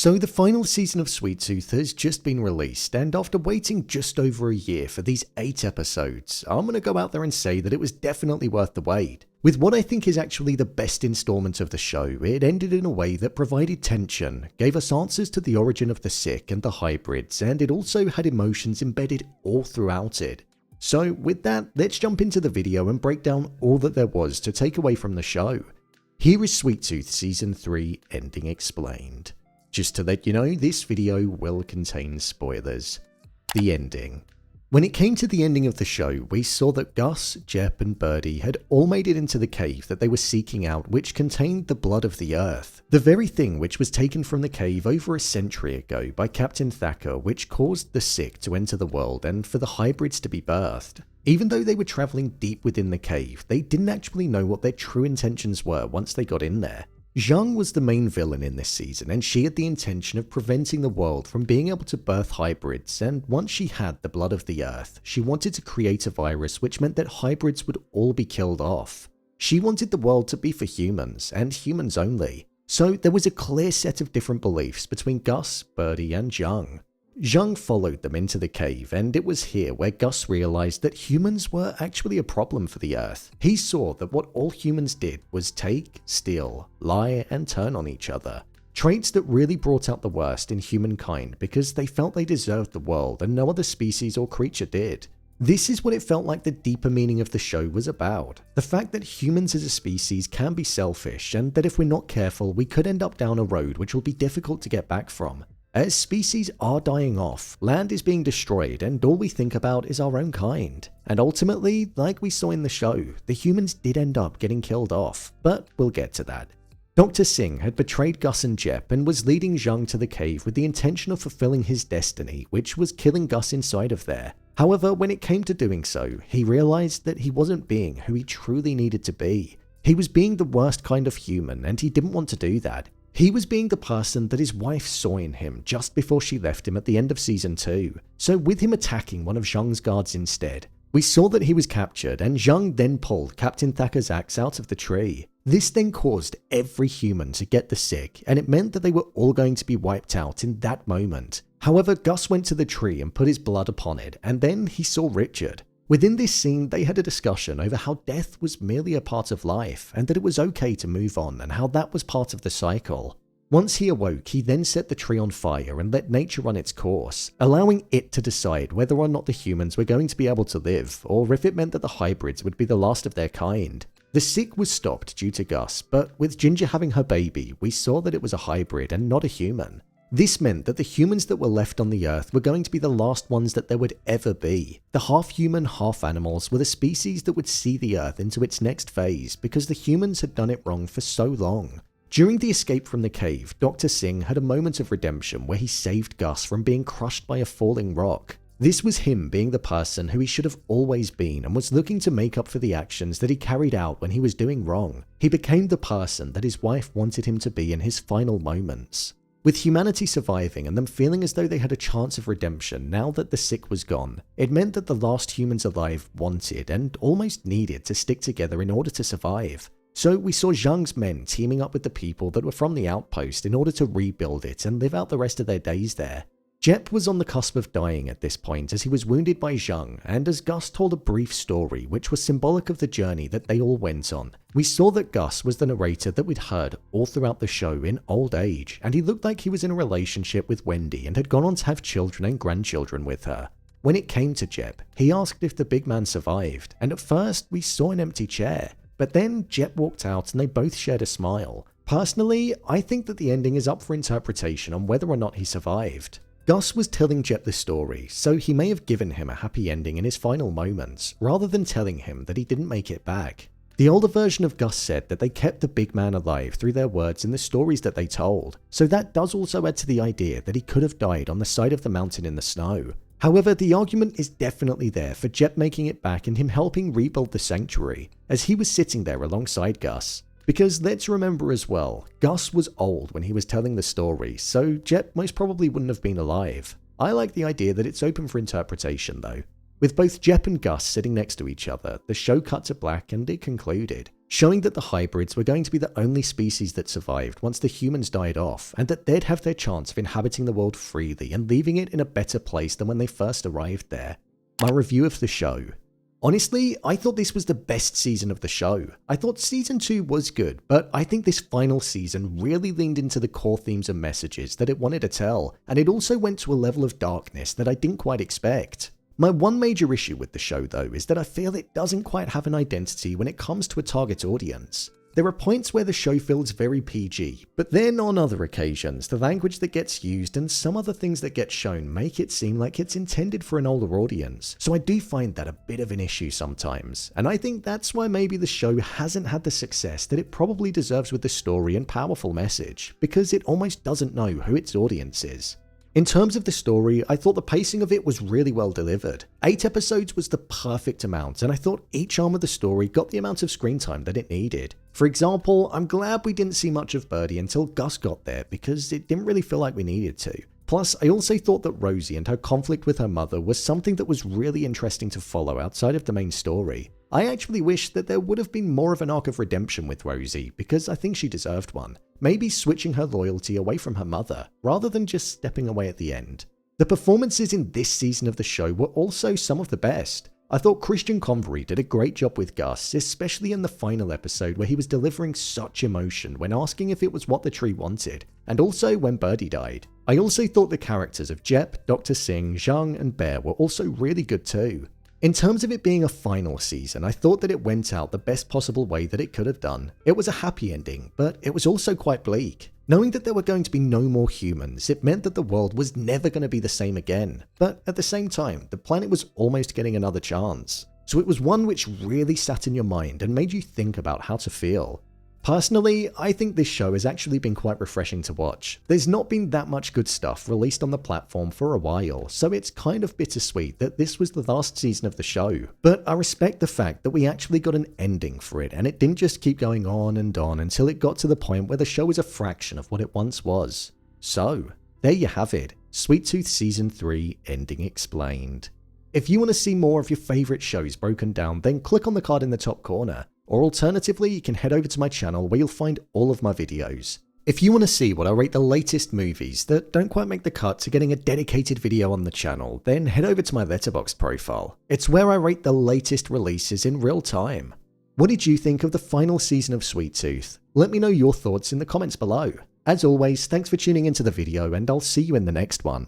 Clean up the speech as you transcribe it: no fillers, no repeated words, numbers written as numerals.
So the final season of Sweet Tooth has just been released, and after waiting just over a year for these 8 episodes, I'm gonna go out there and say that it was definitely worth the wait. With what I think is actually the best installment of the show, it ended in a way that provided tension, gave us answers to the origin of the sick and the hybrids, and it also had emotions embedded all throughout it. So with that, let's jump into the video and break down all that there was to take away from the show. Here is Sweet Tooth Season 3 Ending Explained. Just to let you know, this video will contain spoilers. The ending. When it came to the ending of the show, we saw that Gus, Jepp and Birdie had all made it into the cave that they were seeking out, which contained the blood of the earth. The very thing which was taken from the cave over a century ago by Captain Thacker, which caused the sick to enter the world and for the hybrids to be birthed. Even though they were travelling deep within the cave, they didn't actually know what their true intentions were once they got in there. Zhang was the main villain in this season, and she had the intention of preventing the world from being able to birth hybrids, and once she had the blood of the earth, she wanted to create a virus which meant that hybrids would all be killed off. She wanted the world to be for humans, and humans only. So there was a clear set of different beliefs between Gus, Birdie and Zhang. Zhang followed them into the cave, and it was here where Gus realized that humans were actually a problem for the Earth. He saw that what all humans did was take, steal, lie, and turn on each other. Traits that really brought out the worst in humankind because they felt they deserved the world and no other species or creature did. This is what it felt like the deeper meaning of the show was about. The fact that humans as a species can be selfish, and that if we're not careful, we could end up down a road which will be difficult to get back from. As species are dying off, land is being destroyed, and all we think about is our own kind. And ultimately, like we saw in the show, the humans did end up getting killed off, but we'll get to that. Dr. Singh had betrayed Gus and Jepp and was leading Zhang to the cave with the intention of fulfilling his destiny, which was killing Gus inside of there. However, when it came to doing so, he realized that he wasn't being who he truly needed to be. He was being the worst kind of human, and he didn't want to do that. He was being the person that his wife saw in him just before she left him at the end of Season 2, so with him attacking one of Zhang's guards instead, we saw that he was captured, and Zhang then pulled Captain Thacker's axe out of the tree. This then caused every human to get the sick, and it meant that they were all going to be wiped out in that moment. However, Gus went to the tree and put his blood upon it, and then he saw Richard. Within this scene, they had a discussion over how death was merely a part of life, and that it was okay to move on, and how that was part of the cycle. Once he awoke, he then set the tree on fire and let nature run its course, allowing it to decide whether or not the humans were going to be able to live, or if it meant that the hybrids would be the last of their kind. The sick was stopped due to Gus, but with Ginger having her baby, we saw that it was a hybrid and not a human. This meant that the humans that were left on the Earth were going to be the last ones that there would ever be. The half-human, half-animals were the species that would see the Earth into its next phase because the humans had done it wrong for so long. During the escape from the cave, Dr. Singh had a moment of redemption where he saved Gus from being crushed by a falling rock. This was him being the person who he should have always been and was looking to make up for the actions that he carried out when he was doing wrong. He became the person that his wife wanted him to be in his final moments. With humanity surviving and them feeling as though they had a chance of redemption now that the sick was gone, it meant that the last humans alive wanted and almost needed to stick together in order to survive. So we saw Zhang's men teaming up with the people that were from the outpost in order to rebuild it and live out the rest of their days there. Jepp was on the cusp of dying at this point as he was wounded by Zhang, and as Gus told a brief story which was symbolic of the journey that they all went on, we saw that Gus was the narrator that we'd heard all throughout the show in old age, and he looked like he was in a relationship with Wendy and had gone on to have children and grandchildren with her. When it came to Jepp, he asked if the big man survived, and at first we saw an empty chair, but then Jepp walked out and they both shared a smile. Personally, I think that the ending is up for interpretation on whether or not he survived. Gus was telling Jepp the story, so he may have given him a happy ending in his final moments, rather than telling him that he didn't make it back. The older version of Gus said that they kept the big man alive through their words in the stories that they told, so that does also add to the idea that he could have died on the side of the mountain in the snow. However, the argument is definitely there for Jepp making it back and him helping rebuild the sanctuary, as he was sitting there alongside Gus. Because let's remember as well, Gus was old when he was telling the story, so Jepp most probably wouldn't have been alive. I like the idea that it's open for interpretation though. With both Jepp and Gus sitting next to each other, the show cut to black and it concluded. showing that the hybrids were going to be the only species that survived once the humans died off, and that they'd have their chance of inhabiting the world freely and leaving it in a better place than when they first arrived there. My review of the show. Honestly, I thought this was the best season of the show. I thought season 2 was good, but I think this final season really leaned into the core themes and messages that it wanted to tell, and it also went to a level of darkness that I didn't quite expect. My one major issue with the show though is that I feel it doesn't quite have an identity when it comes to a target audience. There are points where the show feels very PG, but then on other occasions, the language that gets used and some other things that get shown make it seem like it's intended for an older audience, so I do find that a bit of an issue sometimes, and I think that's why maybe the show hasn't had the success that it probably deserves with the story and powerful message, because it almost doesn't know who its audience is. In terms of the story, I thought the pacing of it was really well delivered. 8 episodes was the perfect amount, and I thought each arm of the story got the amount of screen time that it needed. For example, I'm glad we didn't see much of Birdie until Gus got there, because it didn't really feel like we needed to. Plus, I also thought that Rosie and her conflict with her mother was something that was really interesting to follow outside of the main story. I actually wish that there would have been more of an arc of redemption with Rosie, because I think she deserved one. Maybe switching her loyalty away from her mother, rather than just stepping away at the end. The performances in this season of the show were also some of the best. I thought Christian Convery did a great job with Gus, especially in the final episode where he was delivering such emotion when asking if it was what the tree wanted, and also when Birdie died. I also thought the characters of Jepp, Dr. Singh, Zhang, and Bear were also really good too. In terms of it being a final season, I thought that it went out the best possible way that it could have done. It was a happy ending, but it was also quite bleak. Knowing that there were going to be no more humans, it meant that the world was never going to be the same again. But at the same time, the planet was almost getting another chance. So it was one which really sat in your mind and made you think about how to feel. Personally, I think this show has actually been quite refreshing to watch. There's not been that much good stuff released on the platform for a while, so it's kind of bittersweet that this was the last season of the show. But I respect the fact that we actually got an ending for it, and it didn't just keep going on and on until it got to the point where the show was a fraction of what it once was. So, there you have it, Sweet Tooth Season 3 Ending Explained. If you want to see more of your favourite shows broken down, then click on the card in the top corner. Or alternatively, you can head over to my channel where you'll find all of my videos. If you want to see what I rate the latest movies that don't quite make the cut to getting a dedicated video on the channel, then head over to my Letterboxd profile. It's where I rate the latest releases in real time. What did you think of the final season of Sweet Tooth? Let me know your thoughts in the comments below. As always, thanks for tuning into the video, and I'll see you in the next one.